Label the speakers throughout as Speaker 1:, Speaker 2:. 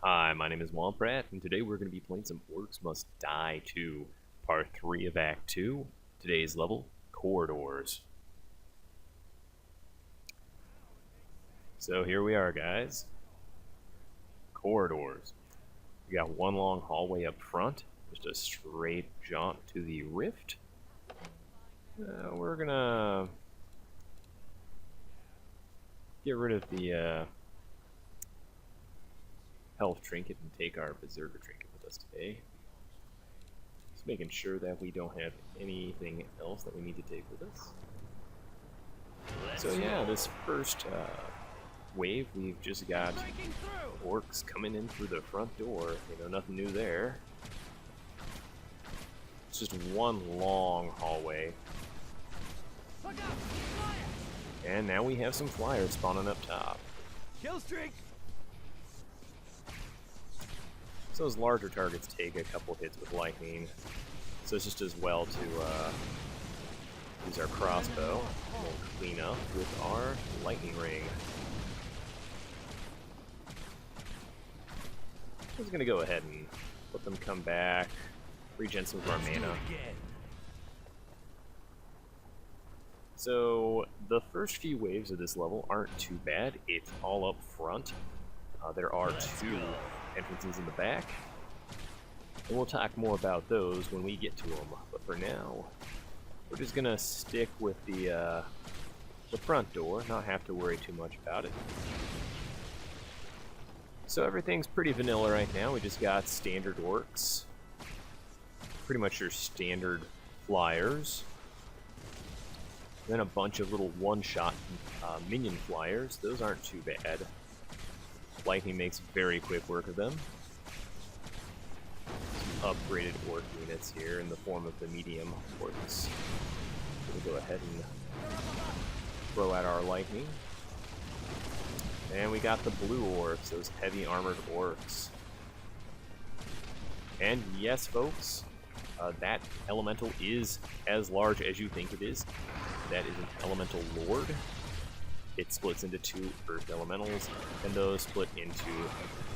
Speaker 1: Hi, my name is Womp Rat, and today we're going to be playing some Orcs Must Die 2, Part 3 of Act 2. Today's level, Corridors. So here we are, guys. Corridors. We got one long hallway up front, just a straight jaunt to the rift. We're gonna get rid of the health trinket and take our berserker trinket with us today. Just making sure that we don't have anything else that we need to take with us. So yeah, this first wave, we've just got orcs coming in through the front door. Nothing new there. It's just one long hallway. And now we have some flyers spawning up top.
Speaker 2: Kill streak.
Speaker 1: So those larger targets take a couple hits with lightning, so it's just as well to use our crossbow and clean up with our lightning ring. I'm just gonna go ahead and let them come back, regen some of our mana. So the first few waves of this level aren't too bad. It's all up front. There are two entrances in the back, and we'll talk more about those when we get to them. But for now, we're just gonna stick with the front door, not have to worry too much about it. So everything's pretty vanilla right now. We just got standard orcs, pretty much your standard flyers, then a bunch of little one-shot minion flyers. Those aren't too bad. Lightning makes very quick work of them. Some upgraded orc units here in the form of the medium orcs. We'll go ahead and throw out our lightning. And we got the blue orcs, those heavy armored orcs. And yes, folks, that elemental is as large as you think it is. That is an elemental lord. It splits into two earth elementals, and those split into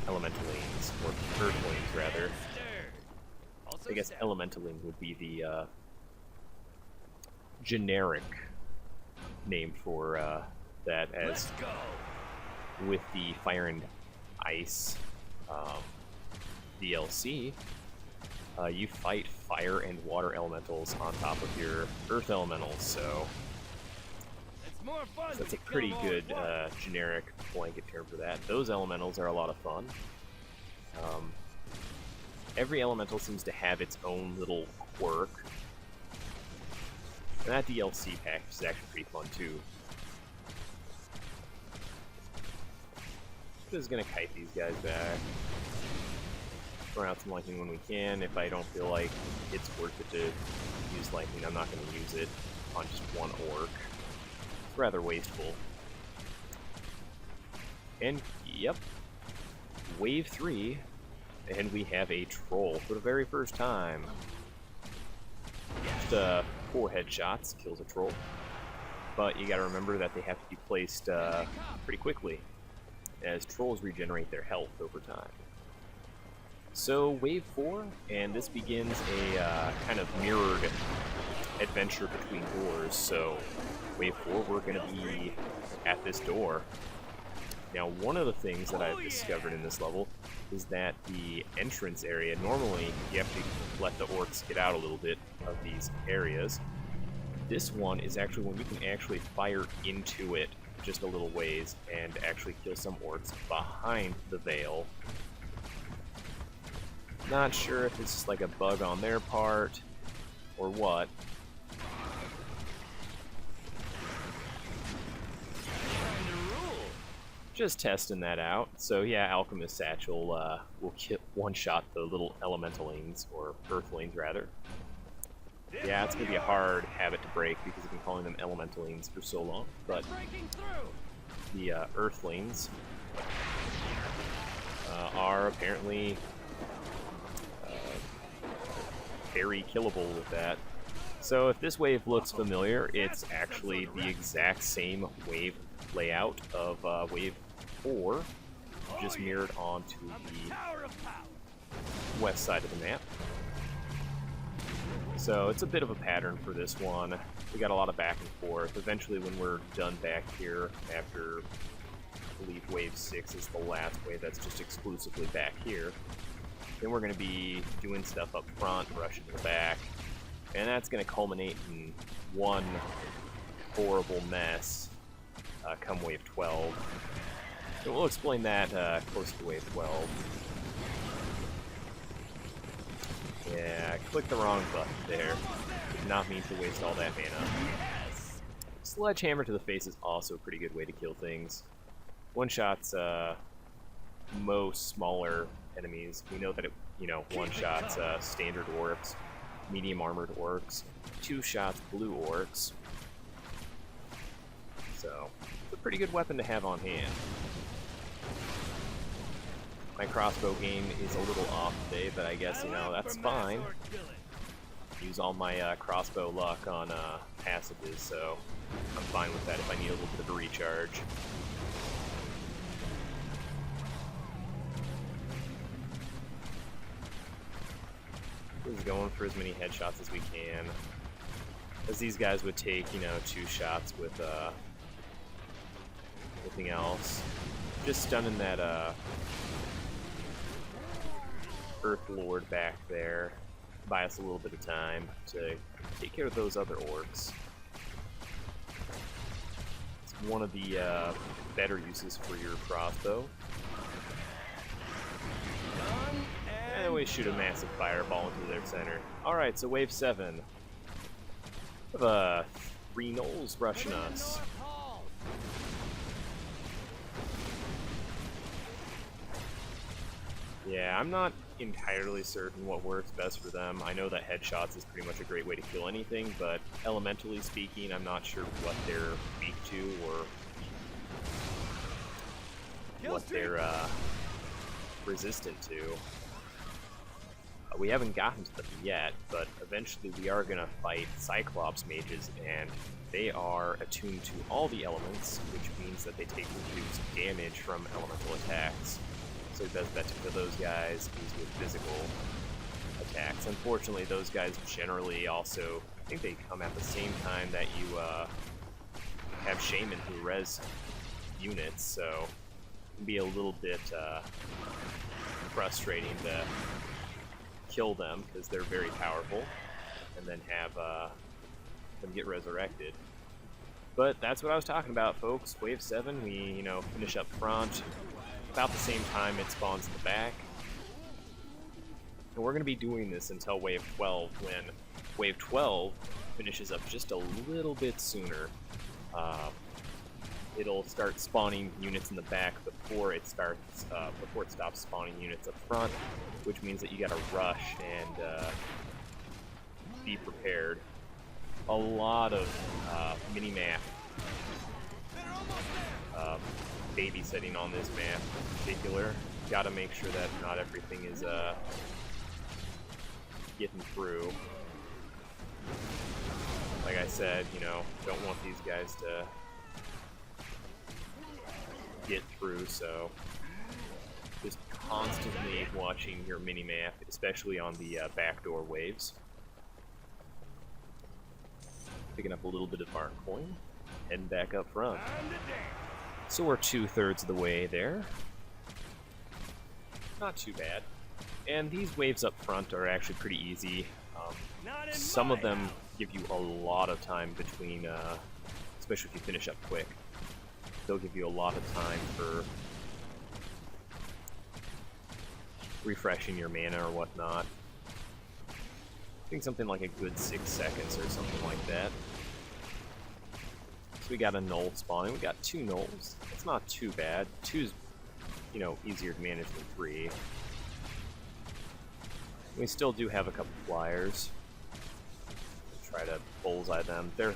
Speaker 1: elementalines, or earthlings rather. I guess elementaling would be the generic name for that, as with the Fire and Ice DLC, you fight fire and water elementals on top of your earth elementals, so that's a pretty good generic blanket term for that. Those elementals are a lot of fun. Every elemental seems to have its own little quirk. And that DLC pack is actually pretty fun too. Just gonna kite these guys back. Throw out some lightning when we can. If I don't feel like it's worth it to use lightning, I'm not gonna use it on just one orc. Rather wasteful. And yep, wave 3, and we have a troll for the very first time. Just 4 headshots kills a troll, but you gotta remember that they have to be placed pretty quickly, as trolls regenerate their health over time. So wave 4, and this begins a kind of mirrored adventure between doors. So wave 4, we're going to be at this door. Now, one of the things that I've discovered in this level is that the entrance area, normally you have to let the orcs get out a little bit of these areas. This one is actually when you can actually fire into it just a little ways and actually kill some orcs behind the veil. Not sure if it's just like a bug on their part or what. Just testing that out. So yeah, Alchemist Satchel will one-shot the little elementalines, or earthlings rather. Yeah, it's going to be a hard habit to break because I've been calling them elementalines for so long, but the earthlings are apparently very killable with that. So if this wave looks familiar, it's actually the exact same wave layout of wave 4. just mirrored onto the west side of the map. So it's a bit of a pattern for this one. We got a lot of back and forth. Eventually, when we're done back here, after I believe wave 6 is the last wave that's just exclusively back here, then we're going to be doing stuff up front, rushing to the back, and that's going to culminate in one horrible mess come wave 12. So we'll explain that close to wave 12. Yeah, I clicked the wrong button there. Did not mean to waste all that mana. Sledgehammer to the face is also a pretty good way to kill things. One-shots most smaller enemies. We know that it, one-shots standard orcs, medium armored orcs, two-shots blue orcs. So, it's a pretty good weapon to have on hand. My crossbow game is a little off today, but I guess, that's fine. Use all my crossbow luck on passages, so I'm fine with that if I need a little bit of a recharge. Just going for as many headshots as we can. As these guys would take, 2 shots with anything else. Just stunning that Earth Lord back there. Buy us a little bit of time to take care of those other orcs. It's one of the better uses for your crossbow. And we shoot a massive fireball into their center. Alright, so wave 7. We have 3 gnolls rushing us. Yeah, I'm not entirely certain what works best for them. I know that headshots is pretty much a great way to kill anything, but elementally speaking, I'm not sure what they're weak to or what they're resistant to. We haven't gotten to them yet, but eventually we are going to fight Cyclops mages, and they are attuned to all the elements, which means that they take reduced damage from elemental attacks. So best bet to kill those guys is with physical attacks. Unfortunately, those guys generally also, I think they come at the same time that you have Shaman who res units, so it can be a little bit frustrating to kill them because they're very powerful, and then have them get resurrected. But that's what I was talking about, folks. Wave 7, we finish up front. About the same time it spawns in the back. And we're going to be doing this until wave 12, when wave 12 finishes up just a little bit sooner. It'll start spawning units in the back before it stops spawning units up front, which means that you got to rush and be prepared. A lot of mini-map babysitting on this map in particular. Got to make sure that not everything is getting through. Like I said, don't want these guys to get through, so just constantly watching your mini-map, especially on the backdoor waves. Picking up a little bit of our coin, heading back up front. So we're 2/3 of the way there. Not too bad. And these waves up front are actually pretty easy. Some of them give you a lot of time between, especially if you finish up quick. They'll give you a lot of time for refreshing your mana or whatnot. I think something like a good 6 seconds or something like that. So we got a gnoll spawning. We got 2 gnolls. It's not too bad. 2's, easier to manage than 3. We still do have a couple flyers. Try to bullseye them. They're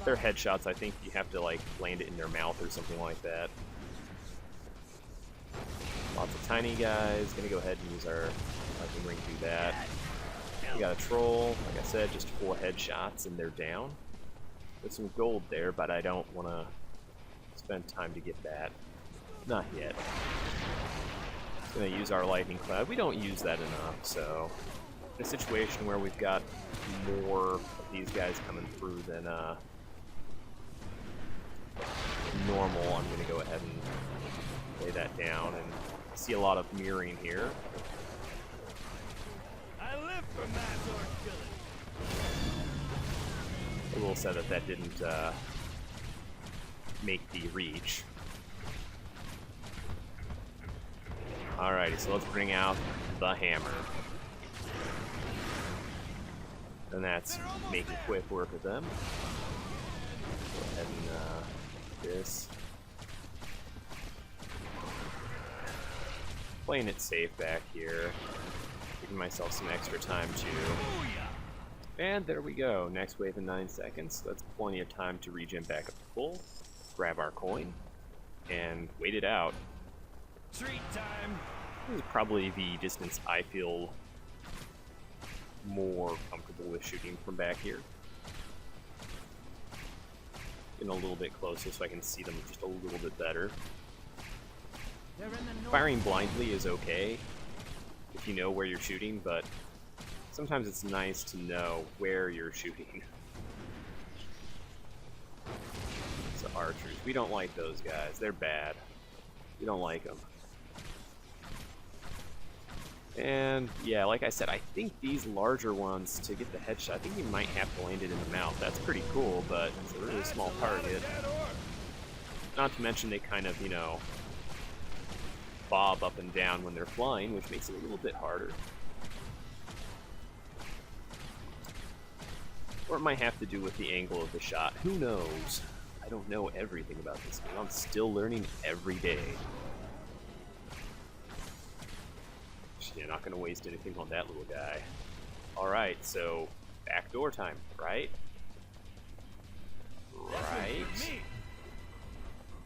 Speaker 1: headshots. I think you have to land it in their mouth or something like that. Lots of tiny guys. Gonna go ahead and use our lightning ring to do that. We got a troll. Like I said, just 4 headshots and they're down. There's some gold there, but I don't want to spend time to get that. Not yet. Gonna use our lightning cloud. We don't use that enough, so in a situation where we've got more of these guys coming through than normal, I'm gonna go ahead and lay that down and see a lot of mirroring here.
Speaker 2: I live for mass orc killing.
Speaker 1: I will say that that didn't make the reach. Alrighty, so let's bring out the hammer. And that's making quick work of them. Go ahead and this. Playing it safe back here. Giving myself some extra time too. And there we go. Next wave in 9 seconds. That's plenty of time to regen back up to full. Grab our coin. And wait it out.
Speaker 2: Treat time.
Speaker 1: This is probably the distance I feel more comfortable with shooting from back here. Getting a little bit closer so I can see them just a little bit better. Firing blindly is okay if you know where you're shooting, but sometimes it's nice to know where you're shooting. So archers, we don't like those guys. They're bad. We don't like them. And yeah, like I said, I think these larger ones, to get the headshot, I think you might have to land it in the mouth. That's pretty cool, but it's a really small target. Not to mention they kind of, you know, bob up and down when they're flying, which makes it a little bit harder. Or it might have to do with the angle of the shot. Who knows? I don't know everything about this game. I'm still learning every day. You're not going to waste anything on that little guy. Alright, so backdoor time, right? Right.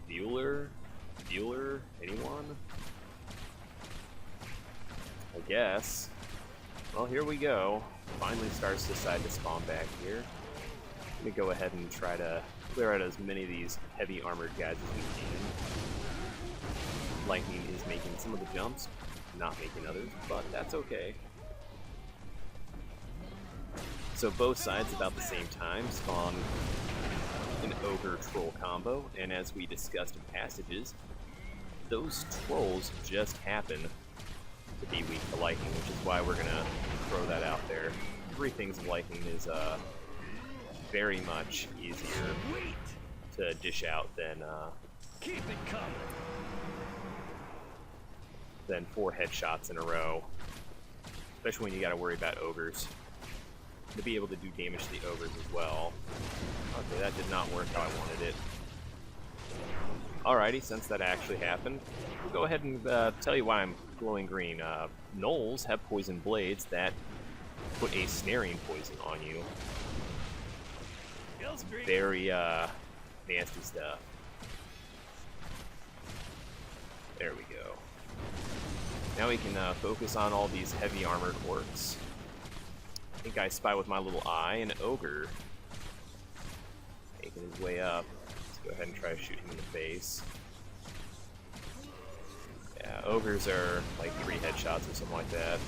Speaker 1: Bueller? Anyone? I guess. Well, here we go. Finally starts to decide to spawn back here. Let me go ahead and try to clear out as many of these heavy armored guys as we can. Lightning is making some of the jumps, not making others, but that's okay. So both sides about the same time spawn an ogre troll combo, and as we discussed in passages, those trolls just happen to be weak to lightning, which is why we're gonna throw that out there. 3 things of lightning is very much easier to dish out than
Speaker 2: keep it coming.
Speaker 1: Than 4 headshots in a row, especially when you got to worry about ogres. To be able to do damage to the ogres as well. Okay, that did not work how I wanted it. Alrighty, since that actually happened, we'll go ahead and tell you why I'm glowing green. Gnolls have poison blades that put a snaring poison on you. Very nasty stuff. There we go. Now we can focus on all these heavy armored orcs. I think I spy with my little eye an ogre making his way up. Let's go ahead and try to shoot him in the face. Yeah, ogres are like 3 headshots or something like that.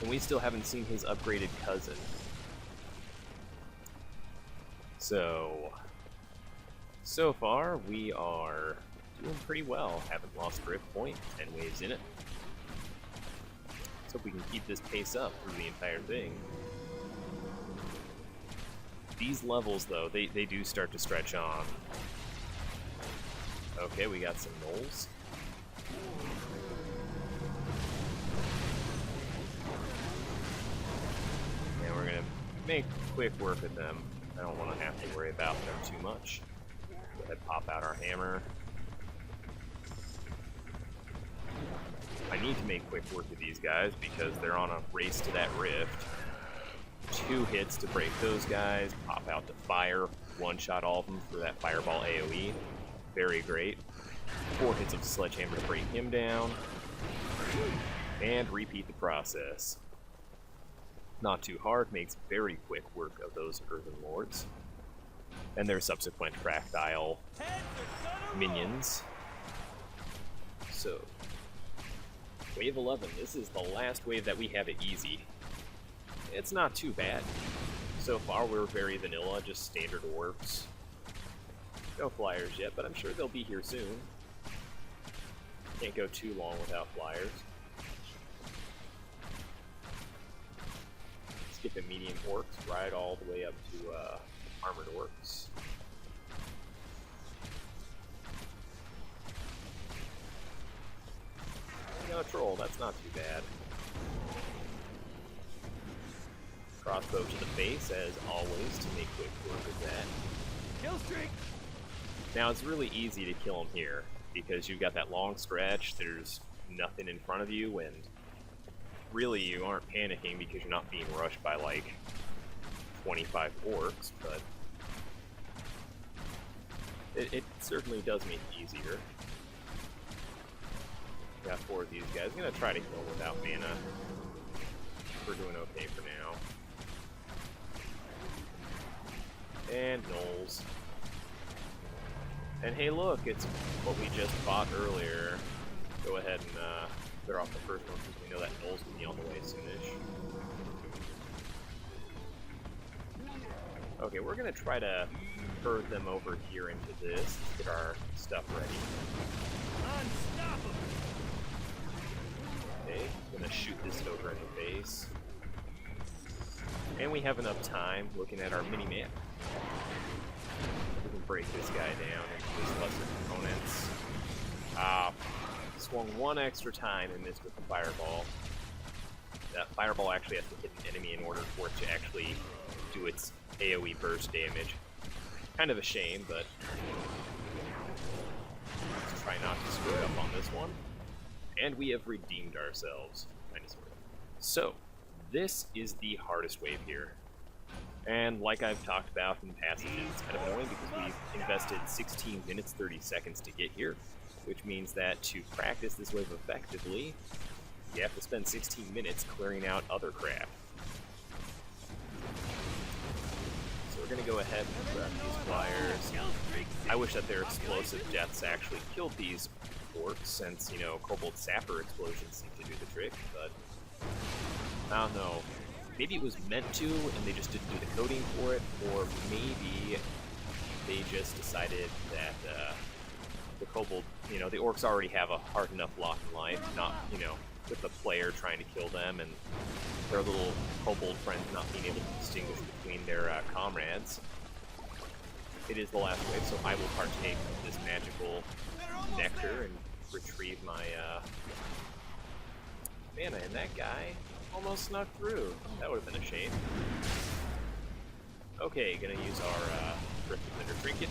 Speaker 1: And we still haven't seen his upgraded cousin. So far we are doing pretty well. Haven't lost Drift Point, 10 waves in it. Let's hope we can keep this pace up through the entire thing. These levels, though, they do start to stretch on. Okay, we got some gnolls. And we're gonna make quick work of them. I don't want to have to worry about them too much. Go ahead, pop out our hammer. I need to make quick work of these guys because they're on a race to that rift. 2 hits to break those guys, pop out to fire, one-shot all of them for that fireball AoE. Very great. 4 hits of sledgehammer to bring him down. And repeat the process. Not too hard, makes very quick work of those earthen lords. and their subsequent fractile minions. So, wave 11. This is the last wave that we have it easy. It's not too bad. So far, we're very vanilla, just standard orcs. No flyers yet, but I'm sure they'll be here soon. Can't go too long without flyers. Skip the medium orcs, ride all the way up to armored orcs. No troll, that's not too bad. Crossbow to the face, as always, to make quick work of that.
Speaker 2: Kill streak.
Speaker 1: Now, it's really easy to kill him here, because you've got that long stretch, there's nothing in front of you, and really you aren't panicking because you're not being rushed by, like, 25 orcs, but it certainly does make it easier. Got 4 of these guys. I'm gonna try to kill without mana. We're doing okay for now. And gnolls. And hey look, it's what we just fought earlier. Go ahead and clear off the first one because we know that gnolls will be on the way soonish. Okay, we're gonna try to herd them over here into this, get our stuff ready.
Speaker 2: Unstoppable.
Speaker 1: Okay, gonna shoot this ogre in the face. And we have enough time looking at our mini-map. We can break this guy down into his lesser components. Swung one extra time and missed with the fireball. That fireball actually has to hit an enemy in order for it to actually do its AoE burst damage. Kind of a shame, but let's try not to screw it up on this one. And we have redeemed ourselves, kind of sort of. So, this is the hardest wave here. And like I've talked about in passages, it's kind of annoying because we've invested 16 minutes 30 seconds to get here, which means that to practice this wave effectively, you have to spend 16 minutes clearing out other crap. So we're going to go ahead and grab these flyers. I wish that their explosive deaths actually killed these orcs, since, you know, Kobold Sapper explosions seem to do the trick, but I don't know. Maybe it was meant to, and they just didn't do the coding for it, or maybe they just decided that the Kobold, you know, the orcs already have a hard enough lock in life, not, you know, with the player trying to kill them, and their little Kobold friends not being able to distinguish between their comrades. It is the last wave, so I will partake of this magical nectar and retrieve my mana, and that guy almost snuck through. That would have been a shame. Okay, gonna use our Rift Defender Trinket.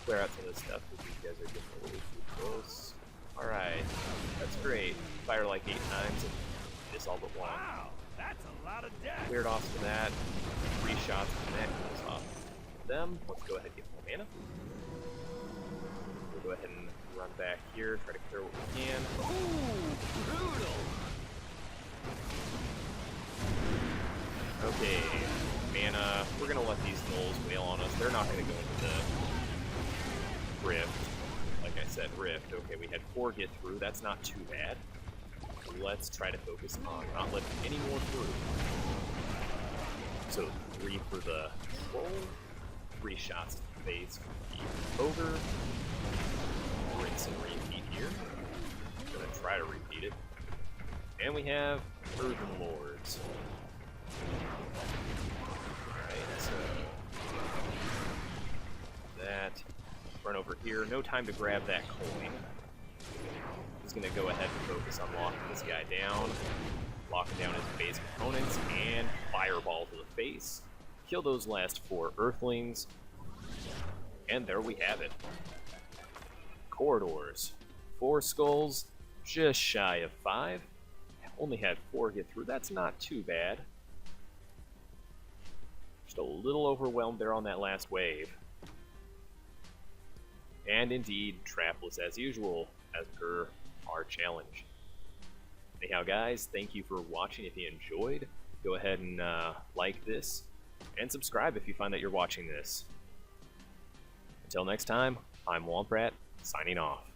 Speaker 1: Clear out some of this stuff because these guys are getting a little too close. Alright, that's great. Fire like 8 times and miss all but 1.
Speaker 2: Wow, that's a lot of death.
Speaker 1: Cleared off from that. 3 shots from that goes off them. Let's go ahead and get more mana. We'll go ahead and run back here, try to clear what we can.
Speaker 2: Ooh, brutal.
Speaker 1: Okay, mana. We're gonna let these gnolls wail on us. They're not gonna go into the rift. Like I said, rift. Okay, we had 4 get through. That's not too bad. Let's try to focus on not letting any more through. So 3 for the troll, 3 shots to the face for the ogre. Rinse and repeat here. Gonna try to repeat it. And we have Earthen Lords. Alright, so that. Run over here. No time to grab that coin. He's gonna go ahead and focus on locking this guy down. Locking down his base components and fireball to the face. Kill those last 4 earthlings. And there we have it. Corridors. 4 skulls, just shy of 5. Only had 4 get through. That's not too bad. Just a little overwhelmed there on that last wave. And indeed, Trapless as usual, as per our challenge. Anyhow, guys, thank you for watching. If you enjoyed, go ahead and like this, and subscribe if you find that you're watching this. Until next time, I'm Womp Rat, signing off.